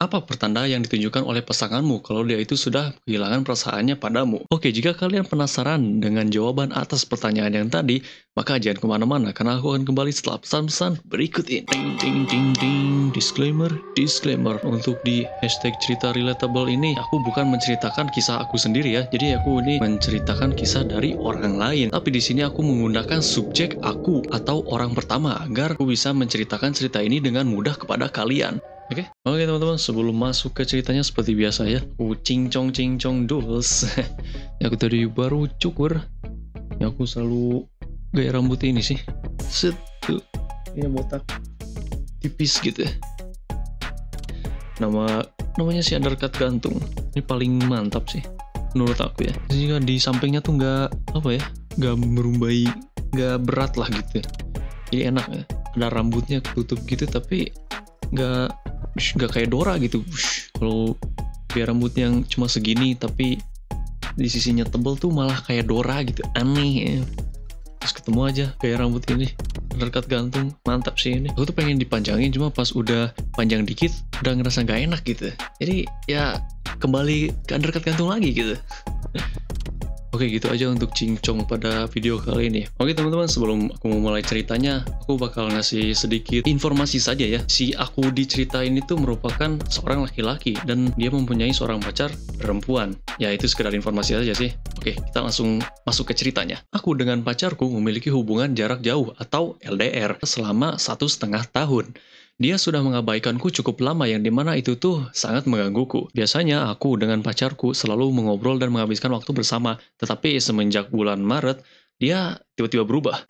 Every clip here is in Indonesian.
Apa pertanda yang ditunjukkan oleh pasanganmu kalau dia itu sudah kehilangan perasaannya padamu? Oke, jika kalian penasaran dengan jawaban atas pertanyaan yang tadi, maka jangan kemana-mana, karena aku akan kembali setelah pesan-pesan berikut ini. Ding, ding, ding, ding. Disclaimer, disclaimer. Untuk di hashtag cerita relatable ini, aku bukan menceritakan kisah aku sendiri ya. Jadi aku ini menceritakan kisah dari orang lain. Tapi di sini aku menggunakan subjek aku atau orang pertama agar aku bisa menceritakan cerita ini dengan mudah kepada kalian. Oke, teman-teman, sebelum masuk ke ceritanya seperti biasa ya, aku cincong duls. Aku tadi baru cukur. Ya, aku selalu gaya rambut ini sih. Set tuh, ini botak tipis gitu ya. Namanya si undercut gantung. Ini paling mantap sih menurut aku ya. Jika di sampingnya tuh nggak merumbai, nggak berat lah gitu. Jadi enak ya. Ada rambutnya ketutup gitu tapi nggak kayak Dora gitu. Kalau kayak rambut yang cuma segini tapi di sisinya tebel tuh malah kayak Dora gitu, aneh ya. Terus ketemu aja kayak rambut ini undercut gantung, mantap sih ini. Aku tuh pengen dipanjangin, cuma pas udah panjang dikit udah ngerasa nggak enak gitu. Jadi ya kembali ke undercut gantung lagi gitu. Oke, gitu aja untuk cincong pada video kali ini. Oke teman-teman, sebelum aku memulai ceritanya, aku bakal ngasih sedikit informasi saja ya. Si aku di cerita ini tuh merupakan seorang laki-laki dan dia mempunyai seorang pacar perempuan. Ya, itu sekedar informasi saja sih. Oke, kita langsung masuk ke ceritanya. Aku dengan pacarku memiliki hubungan jarak jauh atau LDR selama 1,5 tahun. Dia sudah mengabaikanku cukup lama yang dimana itu tuh sangat menggangguku. Biasanya aku dengan pacarku selalu mengobrol dan menghabiskan waktu bersama, tetapi semenjak bulan Maret, dia tiba-tiba berubah.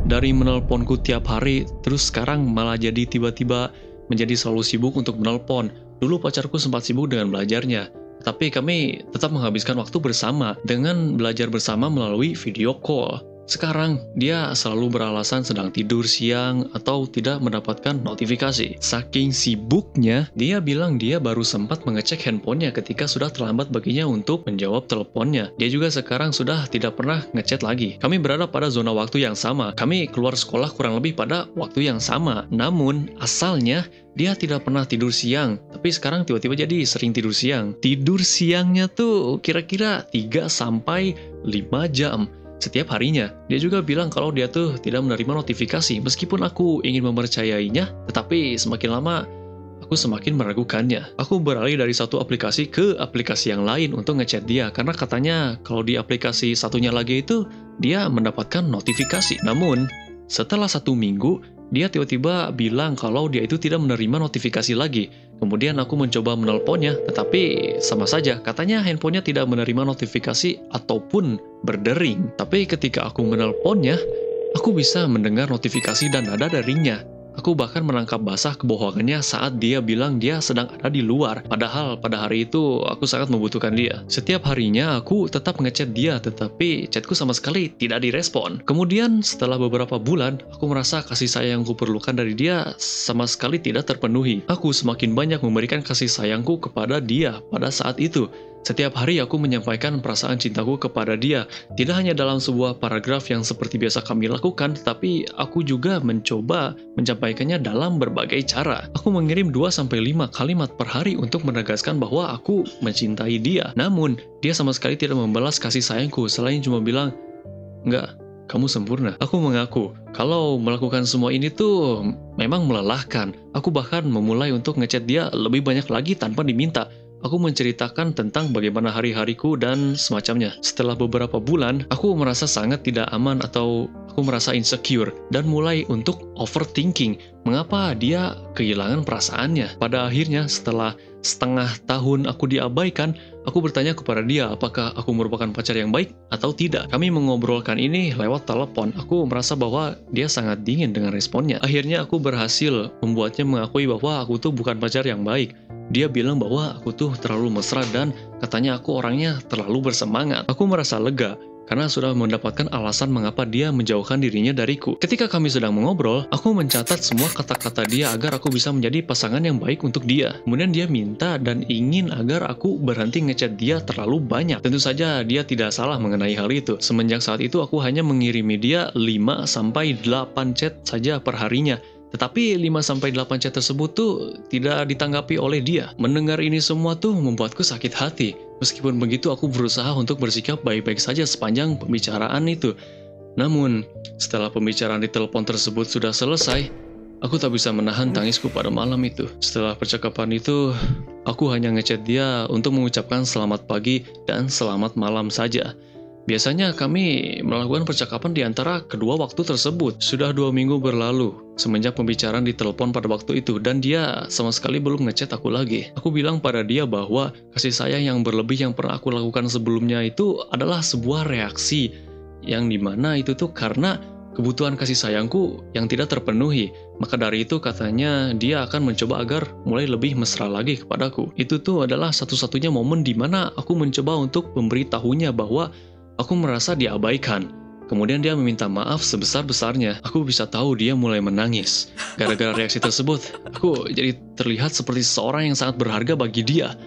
Dari menelponku tiap hari, terus sekarang malah jadi tiba-tiba menjadi selalu sibuk untuk menelpon. Dulu pacarku sempat sibuk dengan belajarnya, tapi kami tetap menghabiskan waktu bersama dengan belajar bersama melalui video call. Sekarang, dia selalu beralasan sedang tidur siang atau tidak mendapatkan notifikasi. Saking sibuknya, dia bilang dia baru sempat mengecek handphonenya ketika sudah terlambat baginya untuk menjawab teleponnya. Dia juga sekarang sudah tidak pernah ngechat lagi. Kami berada pada zona waktu yang sama. Kami keluar sekolah kurang lebih pada waktu yang sama. Namun, asalnya, dia tidak pernah tidur siang, tapi sekarang tiba-tiba jadi sering tidur siang. Tidur siangnya tuh kira-kira 3-5 jam. Setiap harinya, dia juga bilang kalau dia tuh tidak menerima notifikasi. Meskipun aku ingin mempercayainya, tetapi semakin lama, aku semakin meragukannya. Aku beralih dari satu aplikasi ke aplikasi yang lain untuk ngechat dia, karena katanya kalau di aplikasi satunya lagi itu, dia mendapatkan notifikasi. Namun, setelah 1 minggu, dia tiba-tiba bilang kalau dia itu tidak menerima notifikasi lagi. Kemudian aku mencoba menelponnya, tetapi sama saja, katanya handphonenya tidak menerima notifikasi ataupun berdering. Tapi ketika aku menelponnya, aku bisa mendengar notifikasi dan nada deringnya. Aku bahkan menangkap basah kebohongannya saat dia bilang dia sedang ada di luar. Padahal pada hari itu aku sangat membutuhkan dia. Setiap harinya aku tetap ngechat dia, tetapi chatku sama sekali tidak direspon. Kemudian setelah beberapa bulan, aku merasa kasih sayang yang kuperlukan dari dia sama sekali tidak terpenuhi. Aku semakin banyak memberikan kasih sayangku kepada dia pada saat itu. Setiap hari aku menyampaikan perasaan cintaku kepada dia, tidak hanya dalam sebuah paragraf yang seperti biasa kami lakukan, tetapi aku juga mencoba menyampaikannya dalam berbagai cara. Aku mengirim 2-5 kalimat per hari untuk menegaskan bahwa aku mencintai dia. Namun, dia sama sekali tidak membalas kasih sayangku, selain cuma bilang, "Enggak, kamu sempurna." Aku mengaku, kalau melakukan semua ini tuh memang melelahkan. Aku bahkan memulai untuk ngechat dia lebih banyak lagi tanpa diminta. Aku menceritakan tentang bagaimana hari-hariku dan semacamnya. Setelah beberapa bulan, aku merasa sangat tidak aman atau aku merasa insecure dan mulai untuk overthinking. Mengapa dia kehilangan perasaannya? Pada akhirnya, setelah 1/2 tahun aku diabaikan, aku bertanya kepada dia apakah aku merupakan pacar yang baik atau tidak. Kami mengobrolkan ini lewat telepon. Aku merasa bahwa dia sangat dingin dengan responnya. Akhirnya aku berhasil membuatnya mengakui bahwa aku tuh bukan pacar yang baik. Dia bilang bahwa aku tuh terlalu mesra dan katanya aku orangnya terlalu bersemangat. Aku merasa lega karena sudah mendapatkan alasan mengapa dia menjauhkan dirinya dariku. Ketika kami sedang mengobrol, aku mencatat semua kata-kata dia agar aku bisa menjadi pasangan yang baik untuk dia. Kemudian dia minta dan ingin agar aku berhenti ngechat dia terlalu banyak. Tentu saja dia tidak salah mengenai hal itu. Semenjak saat itu aku hanya mengirimi dia 5-8 chat saja per harinya. Tetapi 5-8 chat tersebut tuh tidak ditanggapi oleh dia. Mendengar ini semua tuh membuatku sakit hati. Meskipun begitu aku berusaha untuk bersikap baik-baik saja sepanjang pembicaraan itu. Namun, setelah pembicaraan di telepon tersebut sudah selesai, aku tak bisa menahan tangisku pada malam itu. Setelah percakapan itu, aku hanya ngechat dia untuk mengucapkan selamat pagi dan selamat malam saja. Biasanya kami melakukan percakapan di antara kedua waktu tersebut. Sudah 2 minggu berlalu semenjak pembicaraan di telepon pada waktu itu, dan dia sama sekali belum ngechat aku lagi. Aku bilang pada dia bahwa kasih sayang yang berlebih yang pernah aku lakukan sebelumnya itu adalah sebuah reaksi, yang dimana itu tuh karena kebutuhan kasih sayangku yang tidak terpenuhi. Maka dari itu katanya dia akan mencoba agar mulai lebih mesra lagi kepadaku. Itu tuh adalah satu-satunya momen dimana aku mencoba untuk memberitahunya bahwa aku merasa diabaikan. Kemudian dia meminta maaf sebesar-besarnya. Aku bisa tahu dia mulai menangis. Gara-gara reaksi tersebut, aku jadi terlihat seperti seorang yang sangat berharga bagi dia.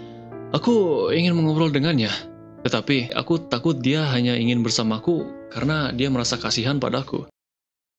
Aku ingin mengobrol dengannya, tetapi aku takut dia hanya ingin bersamaku karena dia merasa kasihan padaku.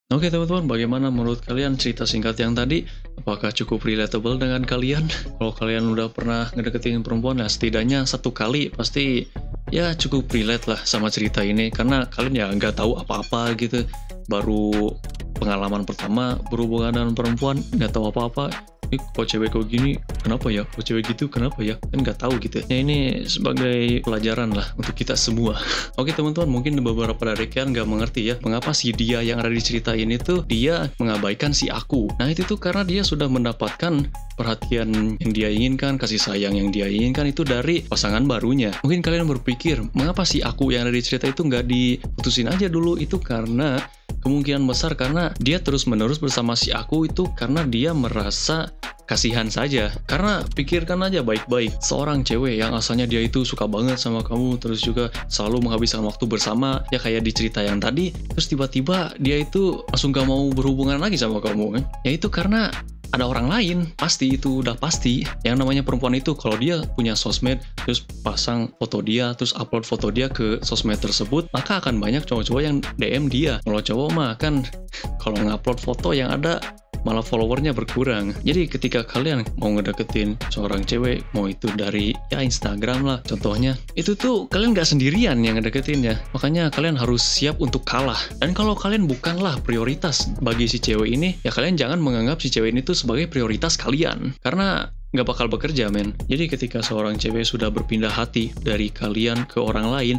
Oke teman-teman, bagaimana menurut kalian cerita singkat yang tadi? Apakah cukup relatable dengan kalian? Kalau kalian udah pernah ngedeketin perempuan, ya setidaknya 1 kali pasti ya cukup relate lah sama cerita ini. Karena kalian ya nggak tahu apa-apa gitu. Baru pengalaman pertama berhubungan dengan perempuan, nggak tahu apa-apa. Kok cewek kok gini, kenapa ya? Kok cewek gitu, kenapa ya? Kan nggak tahu gitu. Ya ini sebagai pelajaran lah untuk kita semua. Oke teman-teman, mungkin beberapa dari kalian nggak mengerti ya, mengapa si dia yang ada di cerita ini tuh, dia mengabaikan si aku. Nah itu tuh karena dia sudah mendapatkan perhatian yang dia inginkan, kasih sayang yang dia inginkan itu dari pasangan barunya. Mungkin kalian berpikir, mengapa si aku yang ada di cerita itu nggak diputusin aja dulu? Itu karena kemungkinan besar karena dia terus-menerus bersama si aku itu karena dia merasa kasihan saja. Karena pikirkan aja baik-baik, seorang cewek yang asalnya dia itu suka banget sama kamu, terus juga selalu menghabiskan waktu bersama, ya kayak di cerita yang tadi, terus tiba-tiba dia itu langsung gak mau berhubungan lagi sama kamu kan? Ya itu karena ada orang lain, pasti itu udah pasti. Yang namanya perempuan itu kalau dia punya sosmed, terus pasang foto dia, terus upload foto dia ke sosmed tersebut, maka akan banyak cowok-cowok yang DM dia. Kalau cowok mah kan kalau ngupload foto yang ada malah followernya berkurang. Jadi ketika kalian mau ngedeketin seorang cewek, mau itu dari ya Instagram lah contohnya, itu tuh kalian gak sendirian yang ngedeketinnya. Makanya kalian harus siap untuk kalah. Dan kalau kalian bukanlah prioritas bagi si cewek ini, ya kalian jangan menganggap si cewek ini tuh sebagai prioritas kalian. Karena nggak bakal bekerja men. Jadi ketika seorang cewek sudah berpindah hati dari kalian ke orang lain,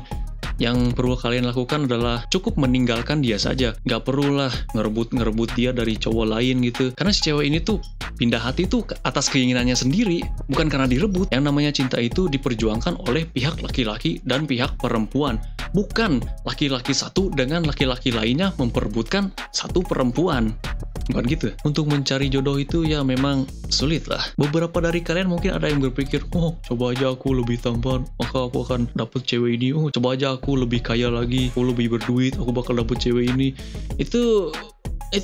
yang perlu kalian lakukan adalah cukup meninggalkan dia saja. Nggak perlulah ngerebut dia dari cowok lain gitu. Karena si cewek ini tuh pindah hati tuh atas keinginannya sendiri, bukan karena direbut. Yang namanya cinta itu diperjuangkan oleh pihak laki-laki dan pihak perempuan. Bukan laki-laki satu dengan laki-laki lainnya memperebutkan satu perempuan. Bukan gitu. Untuk mencari jodoh itu ya memang sulit lah. Beberapa dari kalian mungkin ada yang berpikir, oh coba aja aku lebih tampan, maka aku akan dapet cewek ini. Oh coba aja aku lebih kaya lagi, aku lebih berduit, aku bakal dapet cewek ini. Itu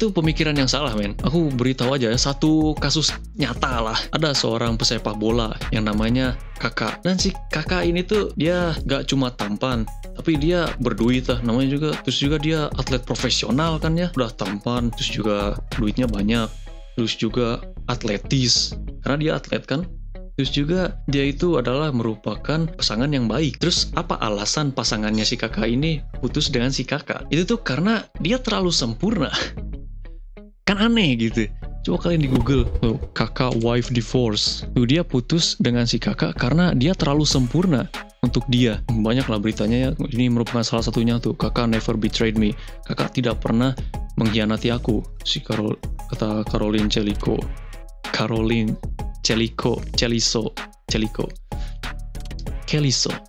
pemikiran yang salah men. Aku beritahu aja ya, satu kasus nyata lah. Ada seorang pesepak bola yang namanya Kakak. Dan si Kakak ini tuh dia gak cuma tampan, tapi dia berduit lah namanya juga. Terus juga dia atlet profesional kan ya. Udah tampan, terus juga duitnya banyak. Terus juga atletis, karena dia atlet kan. Terus juga dia itu adalah merupakan pasangan yang baik. Terus apa alasan pasangannya si Kakak ini putus dengan si Kakak? Itu tuh karena dia terlalu sempurna. Kan aneh gitu. Coba kalian di Google tuh, Kakak wife divorce. Tuh dia putus dengan si Kakak karena dia terlalu sempurna untuk dia. Banyak lah beritanya ya. Ini merupakan salah satunya tuh, Kakak never betrayed me. Kakak tidak pernah mengkhianati aku. Kata Caroline Celiso,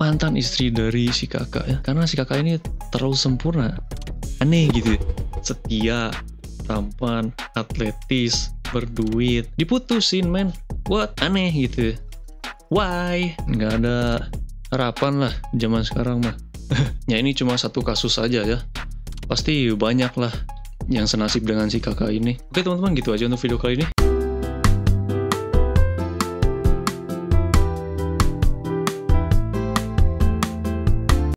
mantan istri dari si Kakak ya. Karena si Kakak ini terlalu sempurna. Aneh gitu. Setia, tampan, atletis, berduit, diputusin men. What? Aneh gitu. Why? Nggak ada harapan lah zaman sekarang mah. Ya ini cuma satu kasus aja ya. Pasti banyak lah yang senasib dengan si Kakak ini. Oke teman-teman, gitu aja untuk video kali ini.